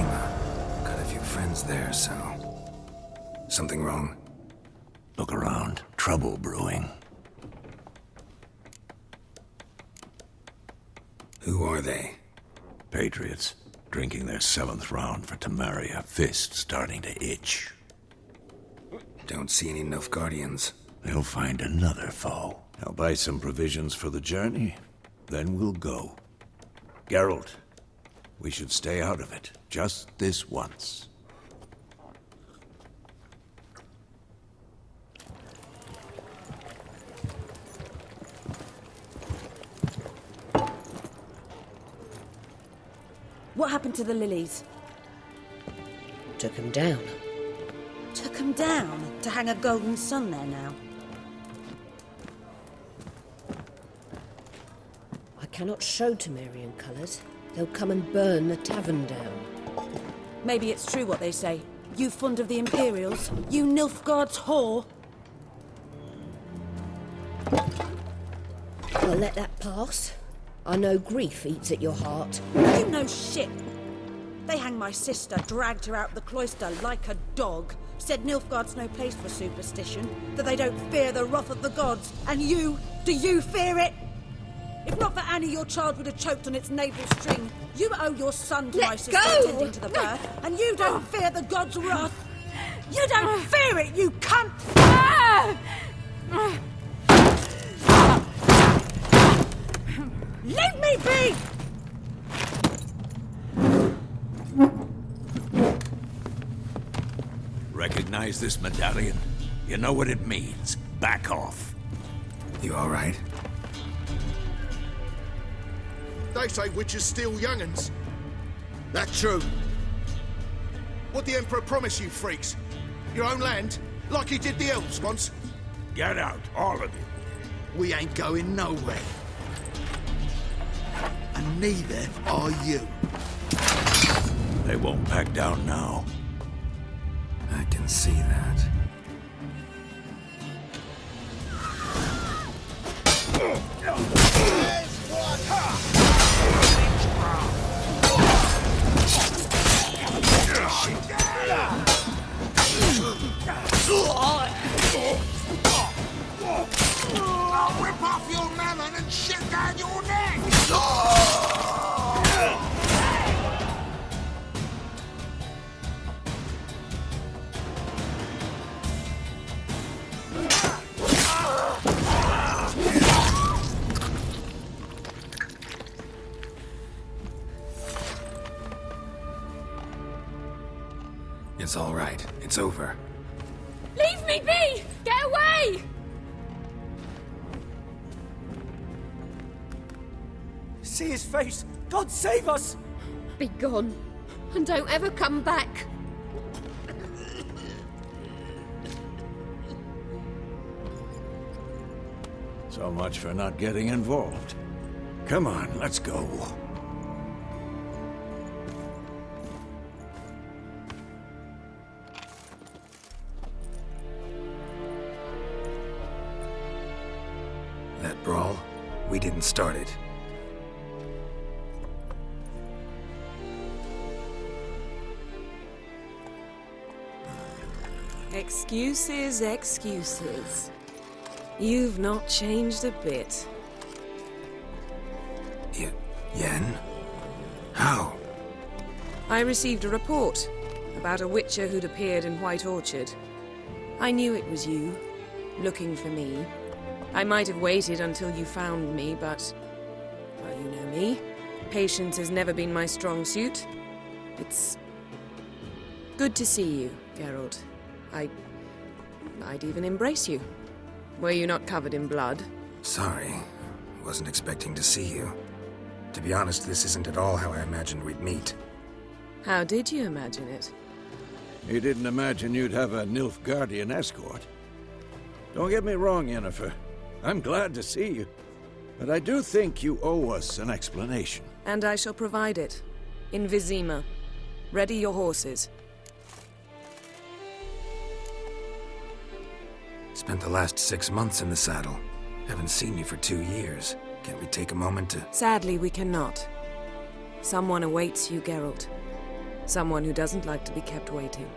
Vizima. Got a few friends there, so... Something wrong? Look around. Trouble brewing. Who are they? Patriots. Drinking their 7th round for Temeria. Fist starting to itch. Don't see any Nilfgaardians. They'll find another foe. I'll buy some provisions for the journey. Then we'll go. Geralt, we should stay out of it. Just this once. What happened to the lilies? Took him down. Took them down to hang a golden sun there now. I cannot show Temerian colours. They'll come and burn the tavern down. Maybe it's true what they say. You fond of the Imperials? You Nilfgaard's whore? I'll let that pass. I know grief eats at your heart. You know shit! They hanged my sister, dragged her out the cloister like a dog, said Nilfgaard's no place for superstition, that they don't fear the wrath of the gods. And you, do you fear it? If not for Annie, your child would have choked on its navel string. You owe your son to my sister attending to the birth, and you don't fear the gods' wrath. You don't fear it, you cunt! Leave me be! Recognize this medallion? You know what it means. Back off. You all right? They say witches steal young'uns. That true? What the Emperor promise you, freaks? Your own land? Like he did the elves once? Get out, all of you. We ain't going nowhere. And neither are you. They won't back down now. I can see that. I'll rip off your melon and shit down your neck! It's all right. It's over. Leave me be! Get away! See his face! God save us! Be gone, and don't ever come back. So much for not getting involved. Come on, let's go. That brawl, we didn't start it. Excuses, excuses. You've not changed a bit. Yen? How? I received a report about a witcher who'd appeared in White Orchard. I knew it was you, looking for me. I might have waited until you found me, but... well, you know me. Patience has never been my strong suit. It's... good to see you, Geralt. I'd even embrace you. Were you not covered in blood? Sorry. Wasn't expecting to see you. To be honest, this isn't at all how I imagined we'd meet. How did you imagine it? You didn't imagine you'd have a Nilfgaardian escort. Don't get me wrong, Yennefer. I'm glad to see you. But I do think you owe us an explanation. And I shall provide it. In Vizima. Ready your horses. Spent the last 6 months in the saddle. Haven't seen you for 2 years. Can't we take a moment to... Sadly, we cannot. Someone awaits you, Geralt. Someone who doesn't like to be kept waiting.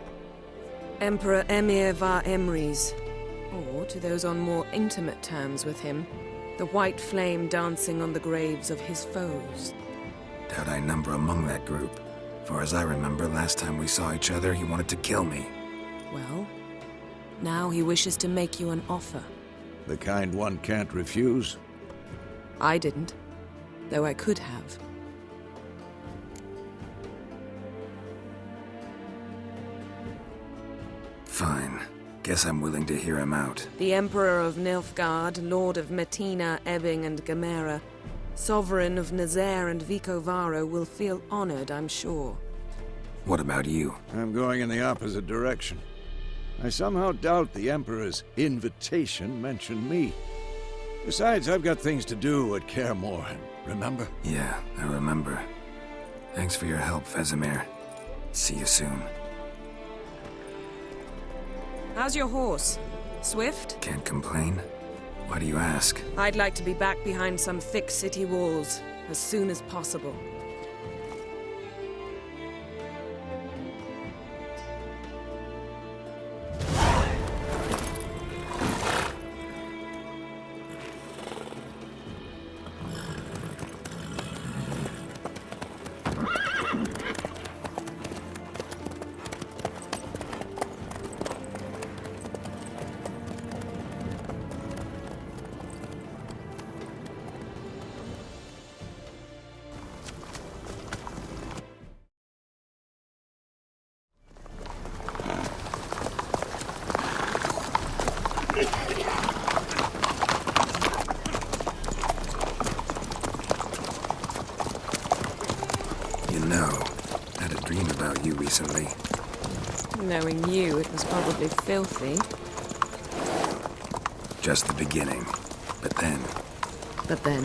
Emperor Emir var Emrys. Or, to those on more intimate terms with him, the white flame dancing on the graves of his foes. Doubt I number among that group. Far as I remember, last time we saw each other, he wanted to kill me. Well, now he wishes to make you an offer. The kind one can't refuse? I didn't, though I could have. Fine. Guess I'm willing to hear him out. The Emperor of Nilfgaard, Lord of Metina, Ebbing and Gamera, Sovereign of Nazaire and Vicovaro will feel honored, I'm sure. What about you? I'm going in the opposite direction. I somehow doubt the Emperor's invitation mentioned me. Besides, I've got things to do at Kaer Morhen, remember? Yeah, I remember. Thanks for your help, Vesemir. See you soon. How's your horse? Swift? Can't complain. Why do you ask? I'd like to be back behind some thick city walls as soon as possible. You know, I had a dream about you recently. Knowing you, it was probably filthy. Just the beginning. But then... But then...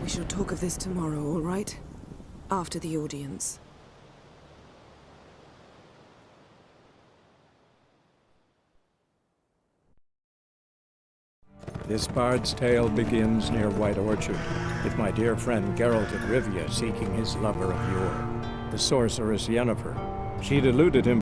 We shall talk of this tomorrow, all right? After the audience. This bard's tale begins near White Orchard, with my dear friend Geralt of Rivia seeking his lover of yore, the sorceress Yennefer. She'd eluded him.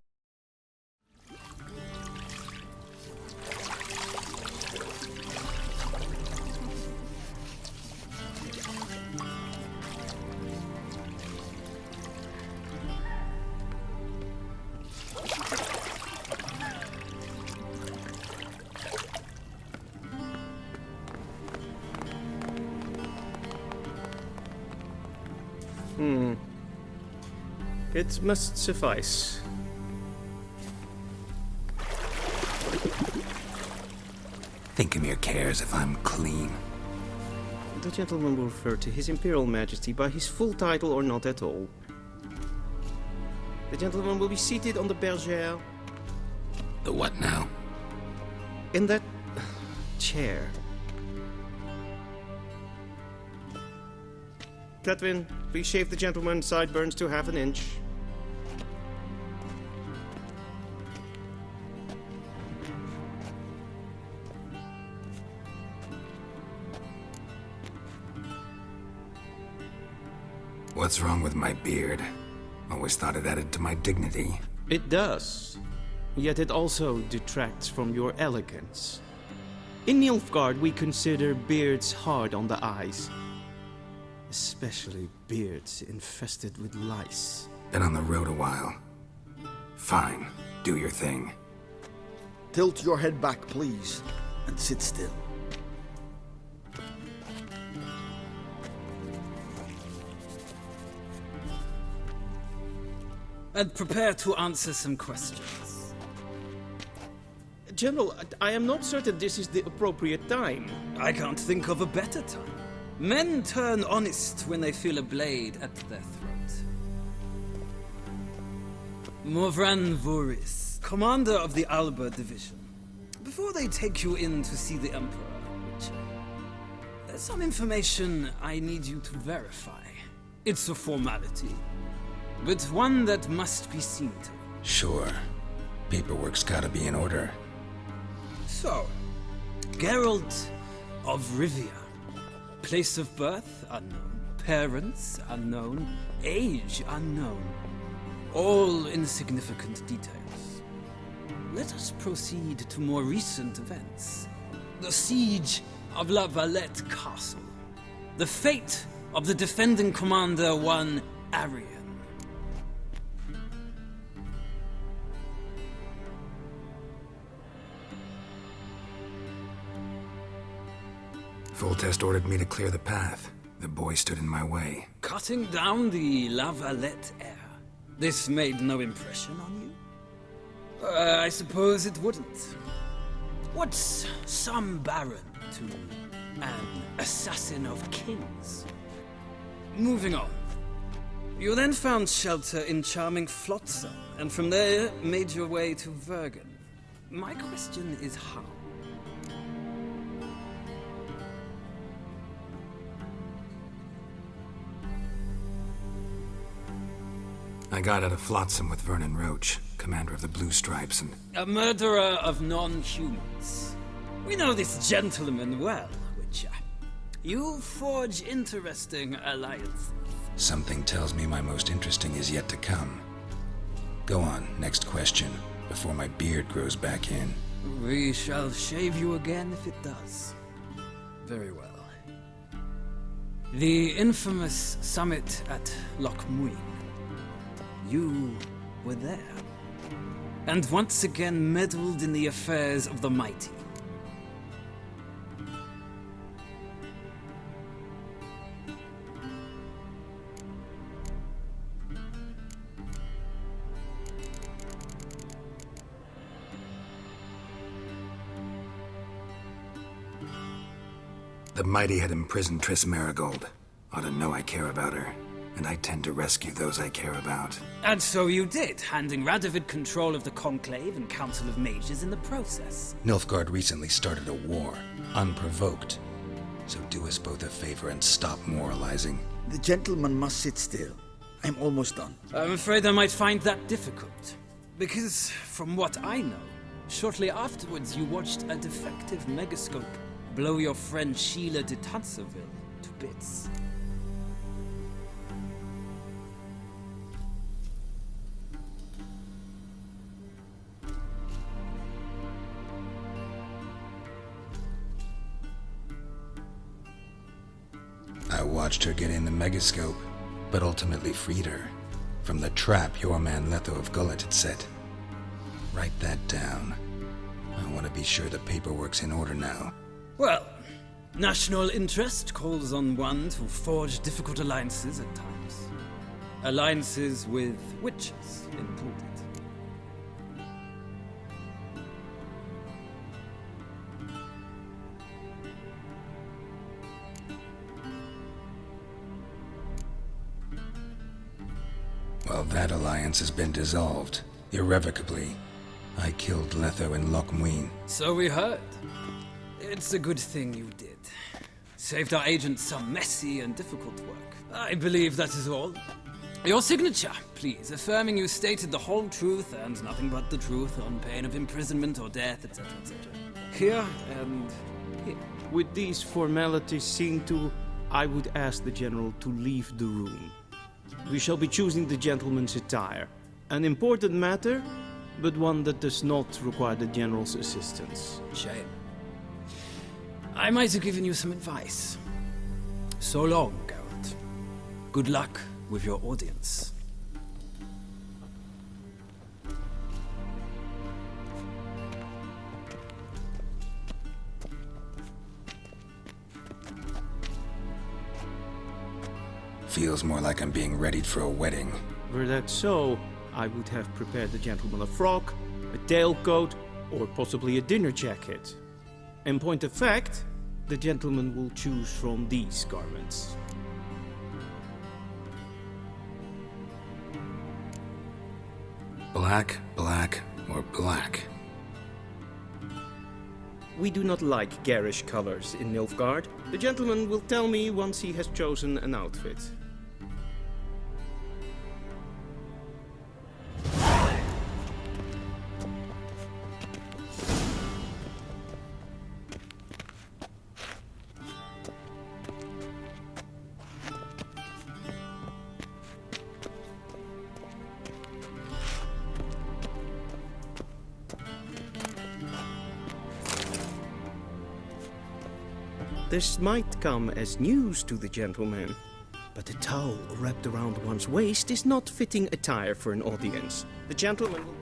It must suffice. Thinkemere cares if I'm clean. The gentleman will refer to His Imperial Majesty by his full title or not at all. The gentleman will be seated on the bergère. The what now? In that chair. Cletwin, please shave the gentleman's sideburns to half an inch. What's wrong with my beard? Always thought it added to my dignity. It does. Yet it also detracts from your elegance. In Nilfgaard, we consider beards hard on the eyes. Especially beards infested with lice. Been on the road a while. Fine, do your thing. Tilt your head back, please, and sit still. And prepare to answer some questions. General, I am not certain this is the appropriate time. I can't think of a better time. Men turn honest when they feel a blade at their throat. Morvran Voris, commander of the Alba Division. Before they take you in to see the Emperor, there's some information I need you to verify. It's a formality, but one that must be seen to. Sure. Paperwork's gotta be in order. So, Geralt of Rivia. Place of birth unknown. Parents unknown. Age unknown. All insignificant details. Let us proceed to more recent events. The siege of La Valette Castle. The fate of the defending commander, one Arian. Foltest ordered me to clear the path. The boy stood in my way. Cutting down the La Valette heir. This made no impression on you? I suppose it wouldn't. What's some baron to an assassin of kings? Moving on. You then found shelter in charming Flotsam, and from there made your way to Vergen. My question is how? I got out of Flotsam with Vernon Roach, commander of the Blue Stripes, and... A murderer of non-humans. We know this gentleman well, Witcher. You forge interesting alliances. Something tells me my most interesting is yet to come. Go on, next question, before my beard grows back in. We shall shave you again if it does. Very well. The infamous summit at Loch Muin. You were there. And once again meddled in the affairs of the mighty. The mighty had imprisoned Triss Marigold. Ought to know I care about her. And I tend to rescue those I care about. And so you did, handing Radovid control of the Conclave and Council of Mages in the process. Nilfgaard recently started a war, unprovoked. So do us both a favor and stop moralizing. The gentleman must sit still. I'm almost done. I'm afraid I might find that difficult. Because, from what I know, shortly afterwards you watched a defective megascope blow your friend Sheila de Tanserville to bits. I watched her get in the megascope, but ultimately freed her from the trap your man Letho of Gullet had set. Write that down. I want to be sure the paperwork's in order now. Well, national interest calls on one to forge difficult alliances at times. Alliances with witches included. Well, that alliance has been dissolved, irrevocably. I killed Letho in Loch Muin. So we heard. It's a good thing you did. Saved our agent some messy and difficult work. I believe that is all. Your signature, please, affirming you stated the whole truth and nothing but the truth on pain of imprisonment or death, etc., etc. Here and here. With these formalities seen to, I would ask the General to leave the room. We shall be choosing the gentleman's attire. An important matter, but one that does not require the General's assistance. Shame. I might have given you some advice. So long, Geralt. Good luck with your audience. Feels more like I'm being readied for a wedding. Were that so, I would have prepared the gentleman a frock, a tailcoat, or possibly a dinner jacket. In point of fact, the gentleman will choose from these garments. Black, black, or black? We do not like garish colors in Nilfgaard. The gentleman will tell me once he has chosen an outfit. This might come as news to the gentleman, but a towel wrapped around one's waist is not fitting attire for an audience. The gentleman will...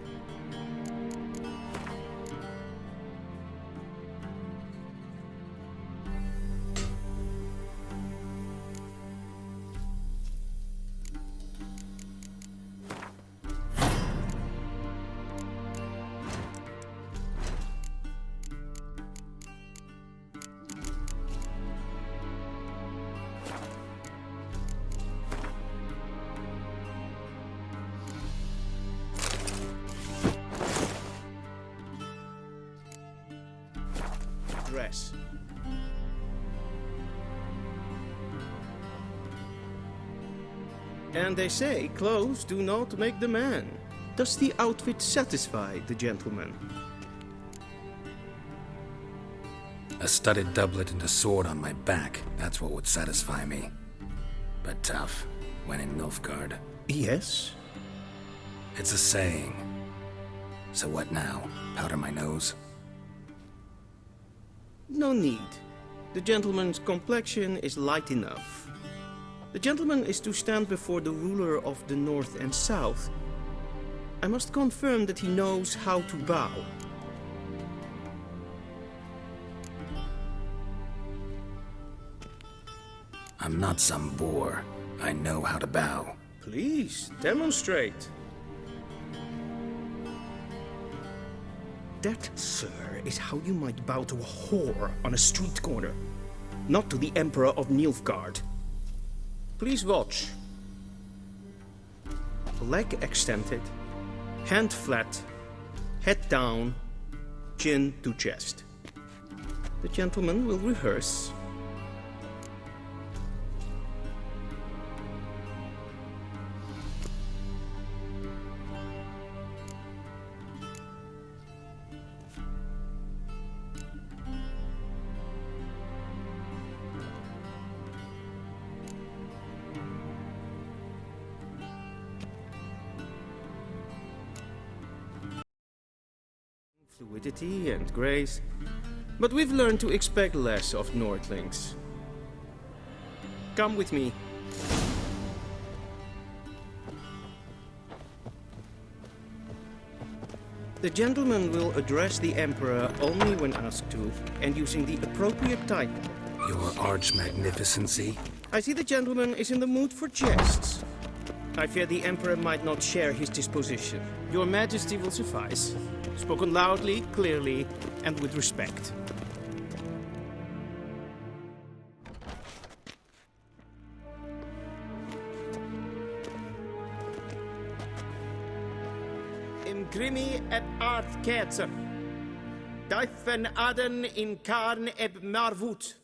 dress. And they say clothes do not make the man. Does the outfit satisfy the gentleman? A studded doublet and a sword on my back, that's what would satisfy me. But tough, when in Nilfgaard. Yes. It's a saying. So what now? Powder my nose? No need. The gentleman's complexion is light enough. The gentleman is to stand before the ruler of the North and South. I must confirm that he knows how to bow. I'm not some boor. I know how to bow. Please, demonstrate. That, sir, is how you might bow to a whore on a street corner, not to the Emperor of Nilfgaard. Please watch. Leg extended, hand flat, head down, chin to chest. The gentleman will rehearse. Fluidity and grace, but we've learned to expect less of Nordlings. Come with me. The gentleman will address the Emperor only when asked to, and using the appropriate title. Your Arch-Magnificency? I see the gentleman is in the mood for jests. I fear the Emperor might not share his disposition. Your Majesty will suffice. Spoken loudly, clearly, and with respect. Imgrimi et art ketzer. Daifen aden in karn eb marvut.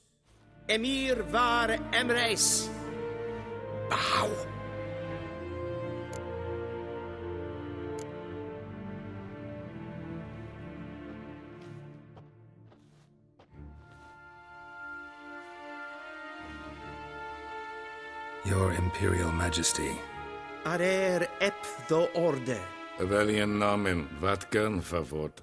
Emir var emreis. Bow. Your Imperial Majesty. Arer ep do orde. Welchen Namen? Wat gern verwort?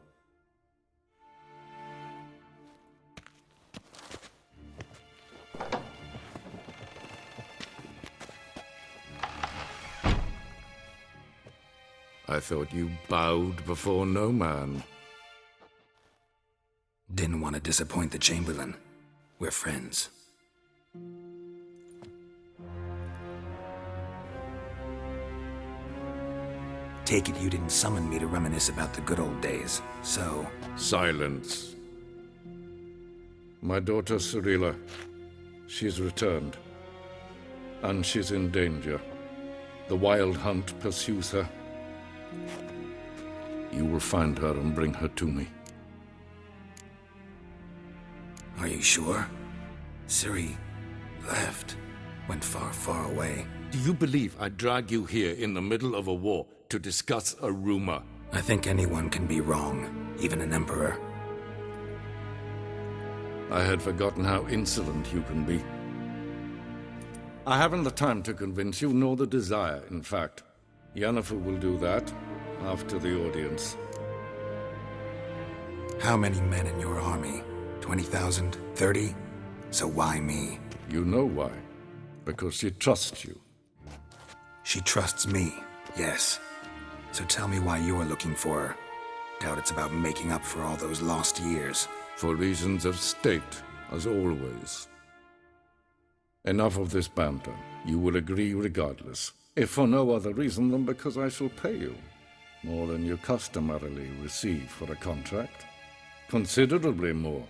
I thought you bowed before no man. Didn't want to disappoint the Chamberlain. We're friends. Take it you didn't summon me to reminisce about the good old days, so... Silence. My daughter Cirilla, she's returned. And she's in danger. The Wild Hunt pursues her. You will find her and bring her to me. Are you sure? Ciri left. Went far, far away. Do you believe I'd drag you here in the middle of a war to discuss a rumor? I think anyone can be wrong, even an emperor. I had forgotten how insolent you can be. I haven't the time to convince you, nor the desire, in fact. Yennefer will do that after the audience. How many men in your army? 20,000? 30? So why me? You know why. Because she trusts you. She trusts me, yes. So tell me why you're looking for her. Doubt it's about making up for all those lost years. For reasons of state, as always. Enough of this banter. You will agree regardless. If for no other reason than because I shall pay you. More than you customarily receive for a contract. Considerably more.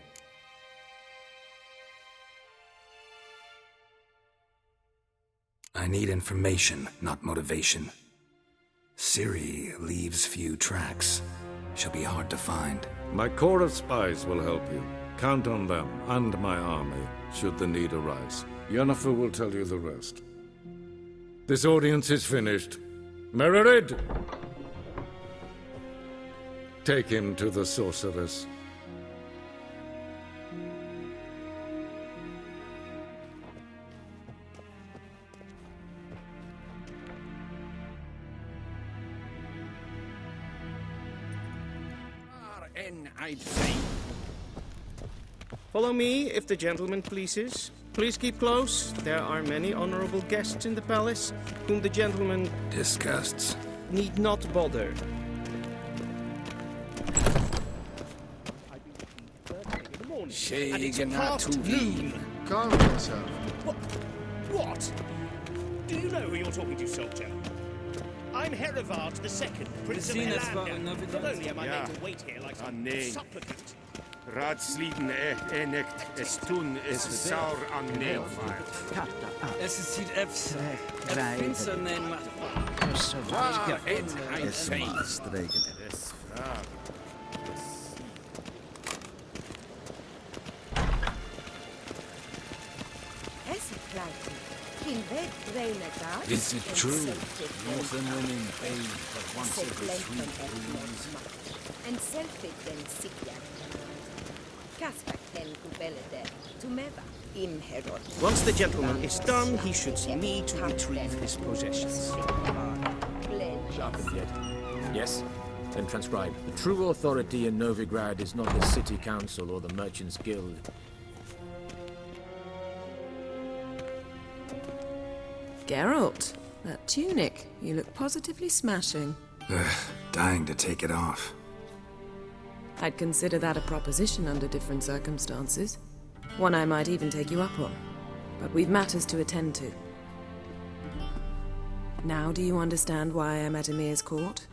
I need information, not motivation. Ciri leaves few tracks. She'll be hard to find. My corps of spies will help you. Count on them, and my army, should the need arise. Yennefer will tell you the rest. This audience is finished. Mererid! Take him to the sorceress. Follow me, if the gentleman pleases. Please keep close. There are many honorable guests in the palace, whom the gentleman... disgusts. ...need not bother. And it's past noon. Calm yourself. What? Do you know who you're talking to, soldier? I'm Herivard II, Prince of Helander. Not only am I made to wait here like some supplicant... Ratsliden enekt estun is saur an neelvaart. Es ist hier F's. Finster neem maar. En hij feest. Is it true? Youth and women bathe but once every 3 years. And self-then sikya. Once the gentleman is done, he should see me to retrieve his possessions. Sharp and dead. Yes? Then transcribe. The true authority in Novigrad is not the city council or the merchants' guild. Geralt, that tunic. You look positively smashing. Dying to take it off. I'd consider that a proposition under different circumstances. One I might even take you up on. But we've matters to attend to. Now do you understand why I'm at Emir's court?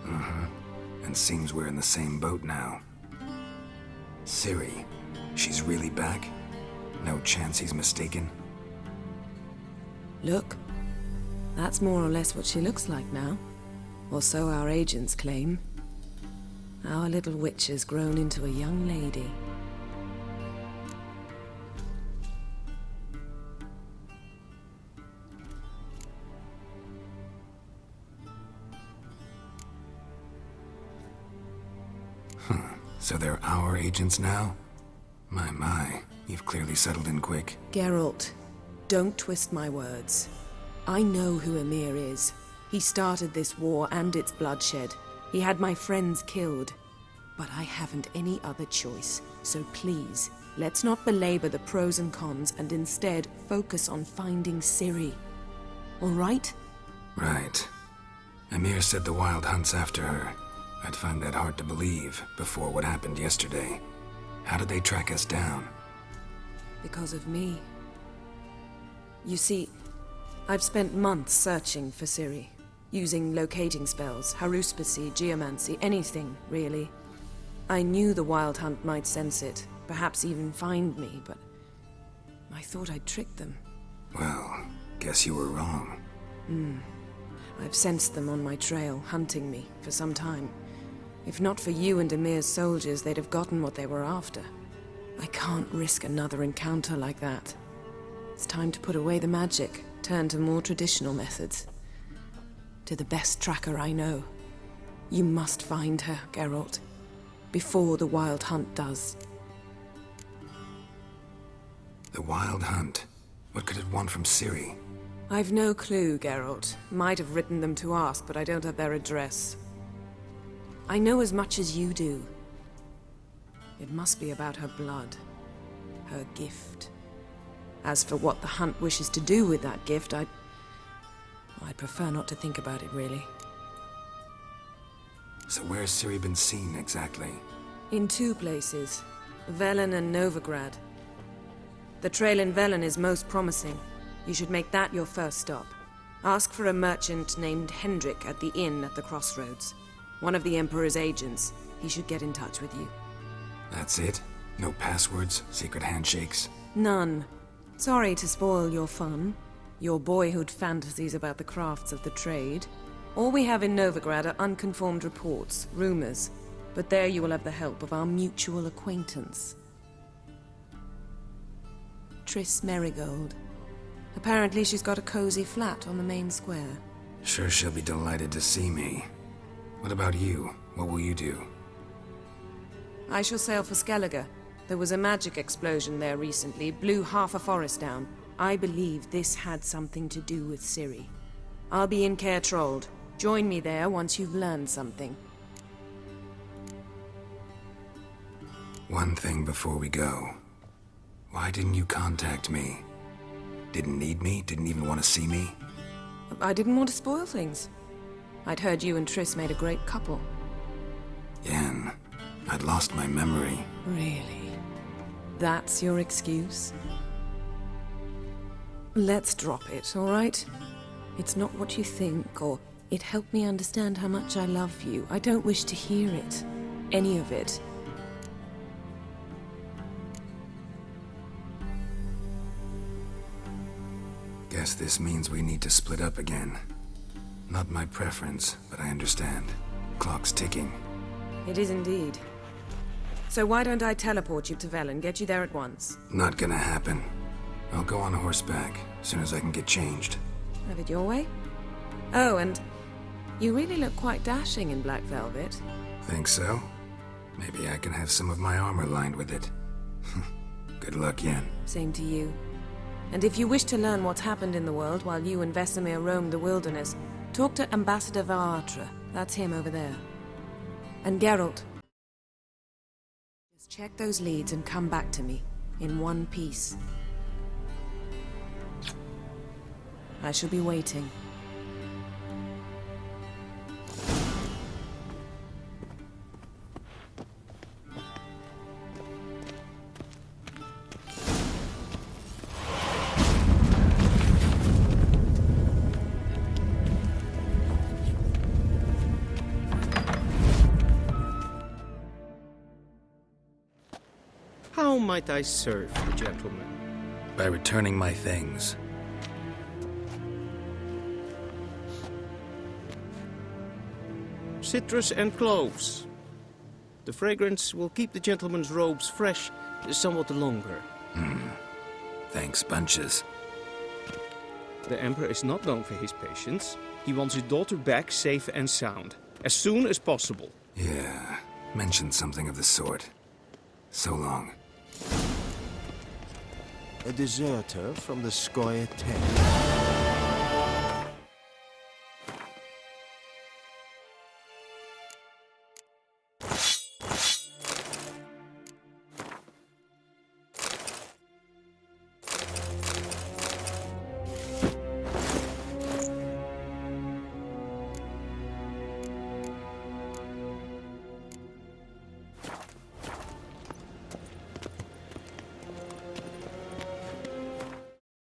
Mm-hmm. And seems we're in the same boat now. Ciri, she's really back? No chance he's mistaken? Look, that's more or less what she looks like now. Or so our agents claim. Our little witch has grown into a young lady. So they're our agents now? My, you've clearly settled in quick. Geralt, don't twist my words. I know who Emir is. He started this war and its bloodshed. He had my friends killed. But I haven't any other choice. So please, let's not belabor the pros and cons and instead focus on finding Ciri. All right? Right. Emir said the Wild Hunt's after her. I'd find that hard to believe before what happened yesterday. How did they track us down? Because of me. You see, I've spent months searching for Ciri, using locating spells, haruspicy, geomancy, anything, really. I knew the Wild Hunt might sense it, perhaps even find me, but I thought I'd tricked them. Well, guess you were wrong. I've sensed them on my trail, hunting me, for some time. If not for you and Emir's soldiers, they'd have gotten what they were after. I can't risk another encounter like that. It's time to put away the magic, turn to more traditional methods. To the best tracker I know. You must find her, Geralt. Before the Wild Hunt does. The Wild Hunt? What could it want from Ciri? I've no clue, Geralt. Might have written them to ask, but I don't have their address. I know as much as you do. It must be about her blood. Her gift. As for what the Hunt wishes to do with that gift, I'd prefer not to think about it, really. So where's Ciri been seen, exactly? In two places. Velen and Novigrad. The trail in Velen is most promising. You should make that your first stop. Ask for a merchant named Hendrik at the inn at the crossroads. One of the Emperor's agents. He should get in touch with you. That's it? No passwords? Secret handshakes? None. Sorry to spoil your fun. Your boyhood fantasies about the crafts of the trade. All we have in Novigrad are unconfirmed reports, rumors. But there you will have the help of our mutual acquaintance. Triss Merigold. Apparently she's got a cozy flat on the main square. Sure she'll be delighted to see me. What about you? What will you do? I shall sail for Skellige. There was a magic explosion there recently, blew half a forest down. I believe this had something to do with Ciri. I'll be in Caer Trold. Join me there once you've learned something. One thing before we go. Why didn't you contact me? Didn't need me? Didn't even want to see me? I didn't want to spoil things. I'd heard you and Triss made a great couple. Yen, I'd lost my memory. Really? That's your excuse? Let's drop it, all right? It's not what you think, or it helped me understand how much I love you. I don't wish to hear it. Any of it. Guess this means we need to split up again. Not my preference, but I understand. Clock's ticking. It is indeed. So why don't I teleport you to Velen, get you there at once? Not gonna happen. I'll go on horseback, as soon as I can get changed. Have it your way? Oh, and you really look quite dashing in black velvet. Think so? Maybe I can have some of my armor lined with it. Good luck, Yen. Same to you. And if you wish to learn what's happened in the world while you and Vesemir roamed the wilderness, talk to Ambassador Varatra. That's him over there. And Geralt. Just check those leads and come back to me, in one piece. I shall be waiting. How might I serve you, gentlemen? By returning my things. Citrus and cloves. The fragrance will keep the gentleman's robes fresh somewhat longer. Thanks, bunches. The Emperor is not known for his patience. He wants his daughter back safe and sound, as soon as possible. Yeah, mentioned something of the sort. So long. A deserter from the Skoye tent.